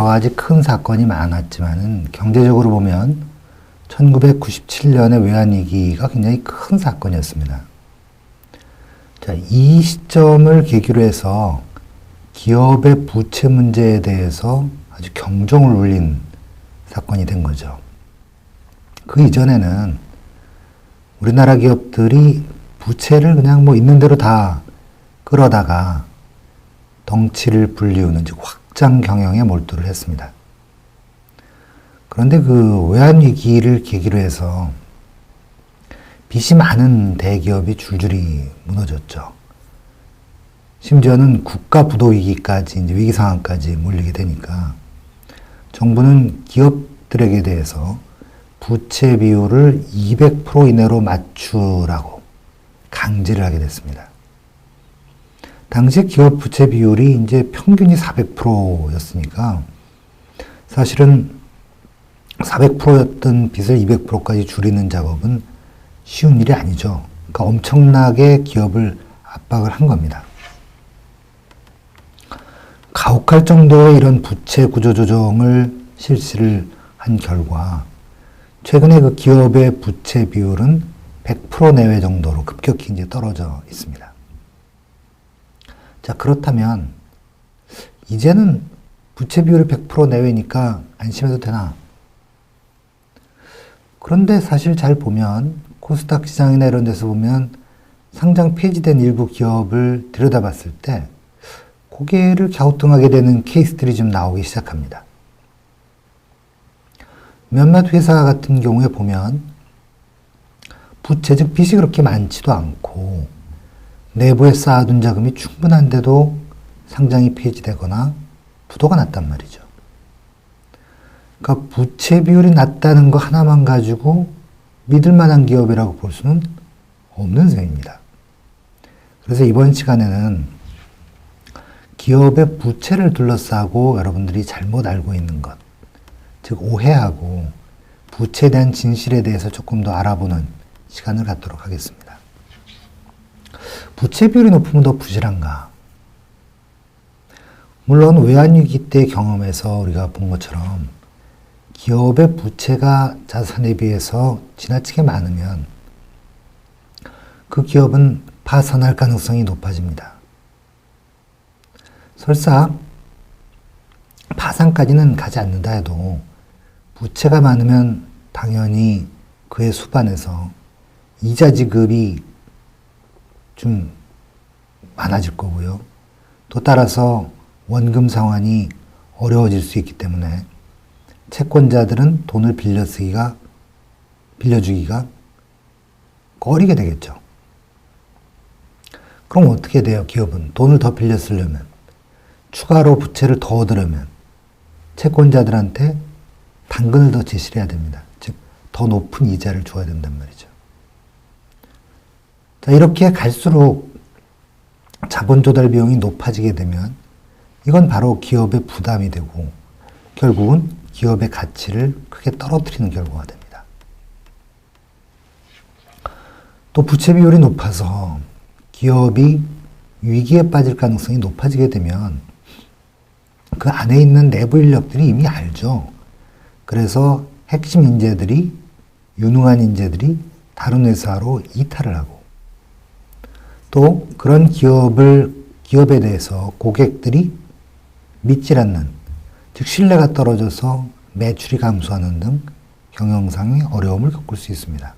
여러 가지 큰 사건이 많았지만은 경제적으로 보면 1997년의 외환위기가 굉장히 큰 사건이었습니다. 자, 이 시점을 계기로 해서 기업의 부채 문제에 대해서 아주 경종을 울린 사건이 된 거죠. 그 이전에는 우리나라 기업들이 부채를 그냥 뭐 있는 대로 다 끌어다가 덩치를 불리우는 즉 확장 경영에 몰두를 했습니다. 그런데 그 외환위기를 계기로 해서 빚이 많은 대기업이 줄줄이 무너졌죠. 심지어는 국가 부도 위기까지, 이제 위기 상황까지 몰리게 되니까 정부는 기업들에게 대해서 부채 비율을 200% 이내로 맞추라고 강제를 하게 됐습니다. 당시 기업 부채 비율이 이제 평균이 400%였으니까 사실은 400%였던 빚을 200%까지 줄이는 작업은 쉬운 일이 아니죠. 그러니까 엄청나게 기업을 압박을 한 겁니다. 가혹할 정도의 이런 부채 구조 조정을 실시를 한 결과 최근에 그 기업의 부채 비율은 100% 내외 정도로 급격히 이제 떨어져 있습니다. 자, 그렇다면 이제는 부채 비율이 100% 내외니까 안심해도 되나? 그런데 사실 잘 보면 코스닥 시장이나 이런 데서 보면 상장 폐지된 일부 기업을 들여다봤을 때 고개를 갸우뚱하게 되는 케이스들이 좀 나오기 시작합니다. 몇몇 회사 같은 경우에 보면 부채, 즉 빚이 그렇게 많지도 않고 내부에 쌓아둔 자금이 충분한데도 상장이 폐지되거나 부도가 났단 말이죠. 그러니까 부채 비율이 낮다는 거 하나만 가지고 믿을 만한 기업이라고 볼 수는 없는 셈입니다. 그래서 이번 시간에는 기업의 부채를 둘러싸고 여러분들이 잘못 알고 있는 것, 즉 오해하고 부채에 대한 진실에 대해서 조금 더 알아보는 시간을 갖도록 하겠습니다. 부채 비율이 높으면 더 부실한가? 물론 외환위기 때 경험에서 우리가 본 것처럼 기업의 부채가 자산에 비해서 지나치게 많으면 그 기업은 파산할 가능성이 높아집니다. 설사 파산까지는 가지 않는다 해도 부채가 많으면 당연히 그의 수반에서 이자 지급이 좀 많아질 거고요. 또 따라서 원금 상환이 어려워질 수 있기 때문에 채권자들은 돈을 빌려주기가 꺼리게 되겠죠. 그럼 어떻게 돼요? 기업은 돈을 더 빌려 쓰려면, 추가로 부채를 더 얻으려면 채권자들한테 당근을 더 제시를 해야 됩니다. 즉, 더 높은 이자를 줘야 된단 말이죠. 자, 이렇게 갈수록 자본 조달 비용이 높아지게 되면 이건 바로 기업의 부담이 되고 결국은 기업의 가치를 크게 떨어뜨리는 결과가 됩니다. 또 부채 비율이 높아서 기업이 위기에 빠질 가능성이 높아지게 되면 그 안에 있는 내부 인력들이 이미 알죠. 그래서 핵심 인재들이, 유능한 인재들이 다른 회사로 이탈을 하고 또 그런 기업에 대해서 고객들이 믿질 않는, 즉 신뢰가 떨어져서 매출이 감소하는 등 경영상의 어려움을 겪을 수 있습니다.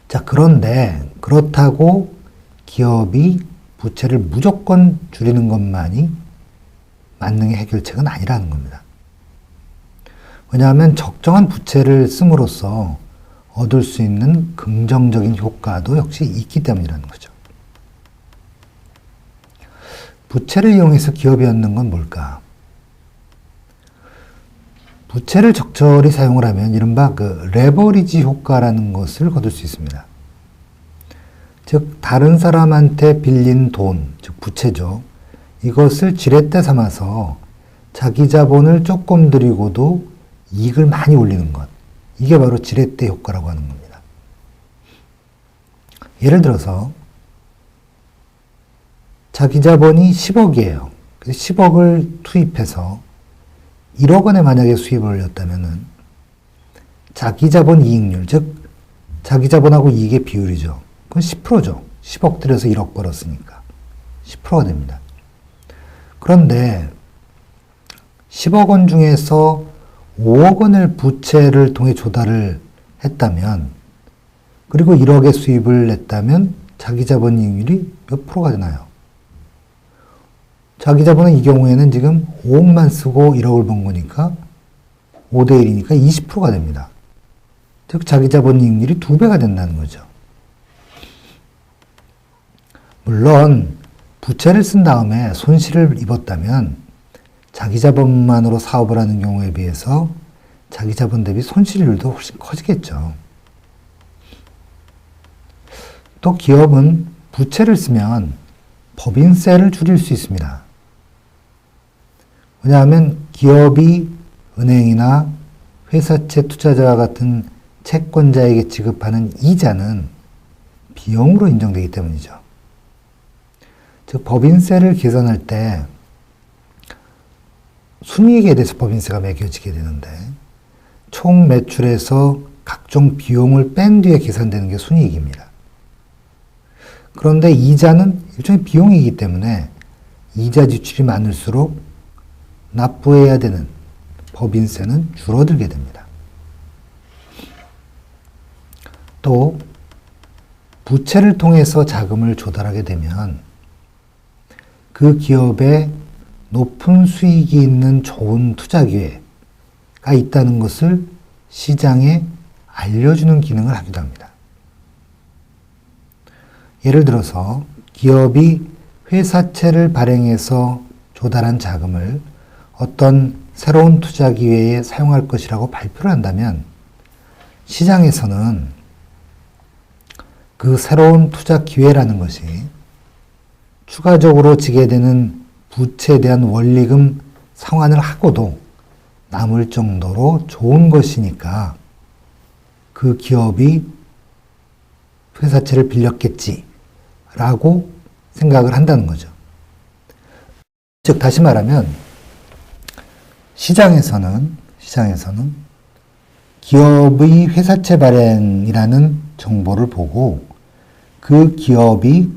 자, 그런데 그렇다고 기업이 부채를 무조건 줄이는 것만이 만능의 해결책은 아니라는 겁니다. 왜냐하면 적정한 부채를 씀으로써 얻을 수 있는 긍정적인 효과도 역시 있기 때문이라는 거죠. 부채를 이용해서 기업이 얻는 건 뭘까? 부채를 적절히 사용을 하면 이른바 그 레버리지 효과라는 것을 거둘 수 있습니다. 즉, 다른 사람한테 빌린 돈, 즉 부채죠. 이것을 지렛대 삼아서 자기 자본을 조금 들이고도 이익을 많이 올리는 것. 이게 바로 지렛대 효과라고 하는 겁니다. 예를 들어서 자기 자본이 10억이에요. 그래서 10억을 투입해서 1억 원에 만약에 수입을 올렸다면은 자기자본 이익률, 즉 자기자본하고 이익의 비율이죠. 그건 10%죠. 10억 들여서 1억 벌었으니까 10%가 됩니다. 그런데 10억 원 중에서 5억 원을 부채를 통해 조달을 했다면, 그리고 1억의 수입을 냈다면 자기자본 이익률이 몇 프로가 되나요? 자기자본은 이 경우에는 지금 5억만 쓰고 1억을 번 거니까 5대 1이니까 20%가 됩니다. 즉 자기자본 이익률이 2배가 된다는 거죠. 물론 부채를 쓴 다음에 손실을 입었다면 자기자본만으로 사업을 하는 경우에 비해서 자기자본 대비 손실률도 훨씬 커지겠죠. 또 기업은 부채를 쓰면 법인세를 줄일 수 있습니다. 왜냐하면 기업이 은행이나 회사채 투자자와 같은 채권자에게 지급하는 이자는 비용으로 인정되기 때문이죠. 즉 법인세를 계산할 때 순이익에 대해서 법인세가 매겨지게 되는데 총 매출에서 각종 비용을 뺀 뒤에 계산되는 게 순이익입니다. 그런데 이자는 일종의 비용이기 때문에 이자 지출이 많을수록 납부해야 되는 법인세는 줄어들게 됩니다. 또 부채를 통해서 자금을 조달하게 되면 그 기업에 높은 수익이 있는 좋은 투자 기회가 있다는 것을 시장에 알려주는 기능을 하기도 합니다. 예를 들어서 기업이 회사채를 발행해서 조달한 자금을 어떤 새로운 투자 기회에 사용할 것이라고 발표를 한다면 시장에서는 그 새로운 투자 기회라는 것이 추가적으로 지게 되는 부채에 대한 원리금 상환을 하고도 남을 정도로 좋은 것이니까 그 기업이 회사채를 빌렸겠지라고 생각을 한다는 거죠. 즉 다시 말하면 시장에서는 기업의 회사채 발행이라는 정보를 보고 그 기업이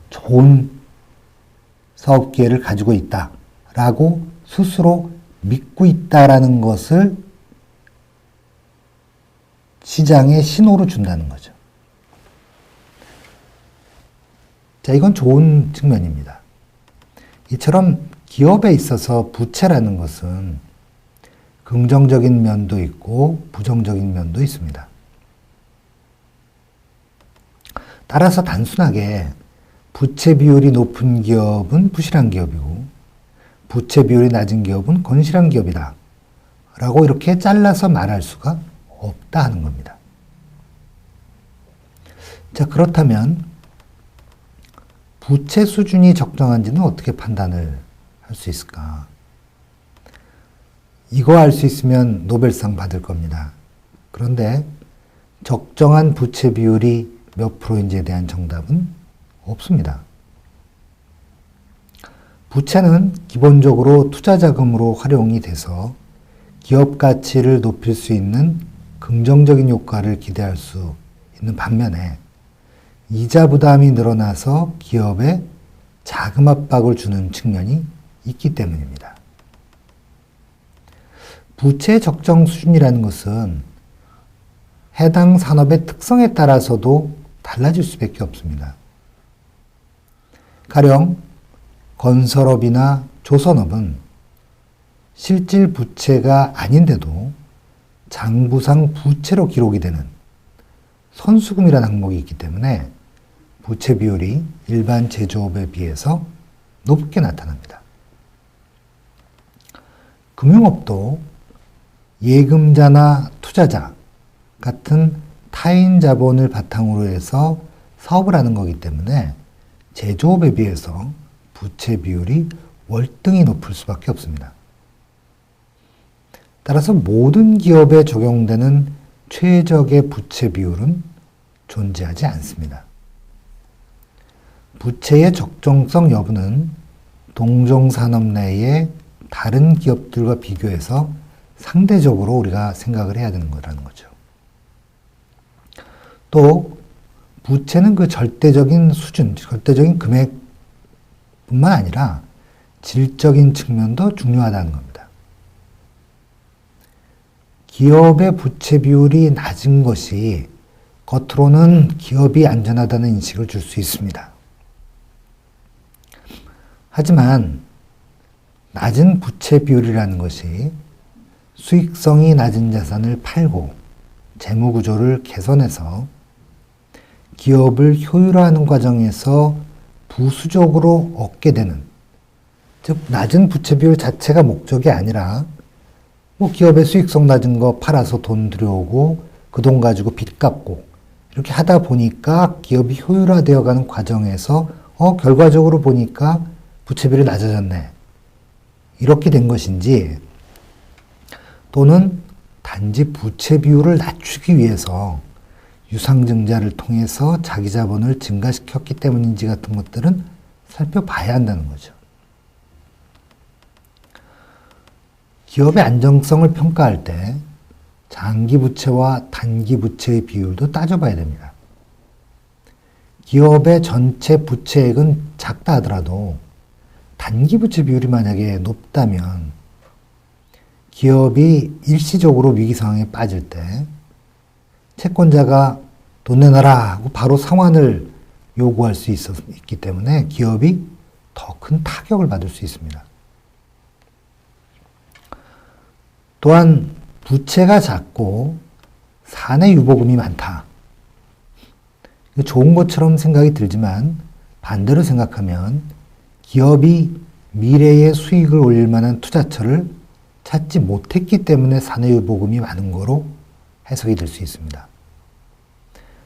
좋은 사업 기회를 가지고 있다라고 스스로 믿고 있다라는 것을 시장에 신호로 준다는 거죠. 자, 이건 좋은 측면입니다. 이처럼 기업에 있어서 부채라는 것은 긍정적인 면도 있고 부정적인 면도 있습니다. 따라서 단순하게 부채 비율이 높은 기업은 부실한 기업이고 부채 비율이 낮은 기업은 건실한 기업이다 라고 이렇게 잘라서 말할 수가 없다 하는 겁니다. 자, 그렇다면 부채 수준이 적정한지는 어떻게 판단을 할 수 있을까? 이거 알 수 있으면 노벨상 받을 겁니다. 그런데 적정한 부채 비율이 몇 프로인지에 대한 정답은 없습니다. 부채는 기본적으로 투자 자금으로 활용이 돼서 기업 가치를 높일 수 있는 긍정적인 효과를 기대할 수 있는 반면에 이자 부담이 늘어나서 기업에 자금 압박을 주는 측면이 있기 때문입니다. 부채 적정 수준이라는 것은 해당 산업의 특성에 따라서도 달라질 수밖에 없습니다. 가령 건설업이나 조선업은 실질 부채가 아닌데도 장부상 부채로 기록이 되는 선수금이라는 항목이 있기 때문에 부채 비율이 일반 제조업에 비해서 높게 나타납니다. 금융업도 예금자나 투자자 같은 타인 자본을 바탕으로 해서 사업을 하는 거기 때문에 제조업에 비해서 부채 비율이 월등히 높을 수밖에 없습니다. 따라서 모든 기업에 적용되는 최적의 부채 비율은 존재하지 않습니다. 부채의 적정성 여부는 동종 산업 내에 다른 기업들과 비교해서 상대적으로 우리가 생각을 해야 되는 거라는 거죠. 또 부채는 그 절대적인 수준, 절대적인 금액뿐만 아니라 질적인 측면도 중요하다는 겁니다. 기업의 부채 비율이 낮은 것이 겉으로는 기업이 안전하다는 인식을 줄 수 있습니다. 하지만 낮은 부채 비율이라는 것이 수익성이 낮은 자산을 팔고 재무 구조를 개선해서 기업을 효율화하는 과정에서 부수적으로 얻게 되는, 즉 낮은 부채 비율 자체가 목적이 아니라 뭐 기업의 수익성 낮은 거 팔아서 돈 들여오고 그 돈 가지고 빚 갚고 이렇게 하다 보니까 기업이 효율화되어 가는 과정에서 결과적으로 보니까 부채 비율이 낮아졌네, 이렇게 된 것인지, 또는 단지 부채 비율을 낮추기 위해서 유상증자를 통해서 자기 자본을 증가시켰기 때문인지 같은 것들은 살펴봐야 한다는 거죠. 기업의 안정성을 평가할 때 장기 부채와 단기 부채의 비율도 따져봐야 됩니다. 기업의 전체 부채액은 작다 하더라도 단기 부채 비율이 만약에 높다면 기업이 일시적으로 위기 상황에 빠질 때 채권자가 돈 내놔라 하고 바로 상환을 요구할 수 있기 때문에 기업이 더 큰 타격을 받을 수 있습니다. 또한 부채가 작고 사내 유보금이 많다. 좋은 것처럼 생각이 들지만 반대로 생각하면 기업이 미래의 수익을 올릴 만한 투자처를 찾지 못했기 때문에 사내 유보금이 많은 거로 해석이 될 수 있습니다.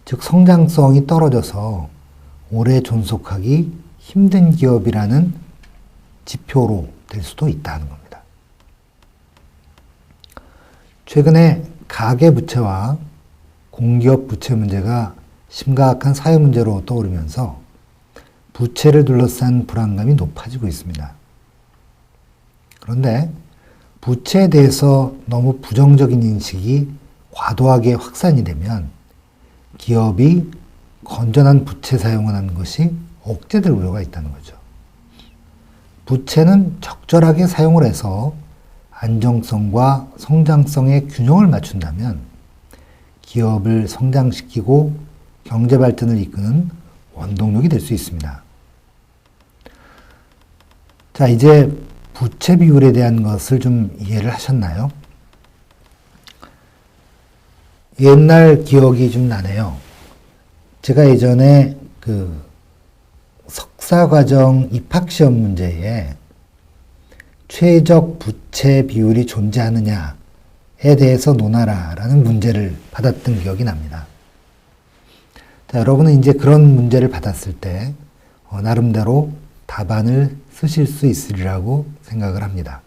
즉 성장성이 떨어져서 오래 존속하기 힘든 기업이라는 지표로 될 수도 있다는 겁니다. 최근에 가계부채와 공기업 부채 문제가 심각한 사회 문제로 떠오르면서 부채를 둘러싼 불안감이 높아지고 있습니다. 그런데 부채에 대해서 너무 부정적인 인식이 과도하게 확산이 되면 기업이 건전한 부채 사용을 하는 것이 억제될 우려가 있다는 거죠. 부채는 적절하게 사용을 해서 안정성과 성장성의 균형을 맞춘다면 기업을 성장시키고 경제 발전을 이끄는 원동력이 될 수 있습니다. 자, 이제 부채 비율에 대한 것을 좀 이해를 하셨나요? 옛날 기억이 좀 나네요. 제가 예전에 그 석사과정 입학시험 문제에 최적 부채 비율이 존재하느냐에 대해서 논하라라는 문제를 받았던 기억이 납니다. 자, 여러분은 이제 그런 문제를 받았을 때 나름대로 답안을 쓰실 수 있으리라고 생각을 합니다.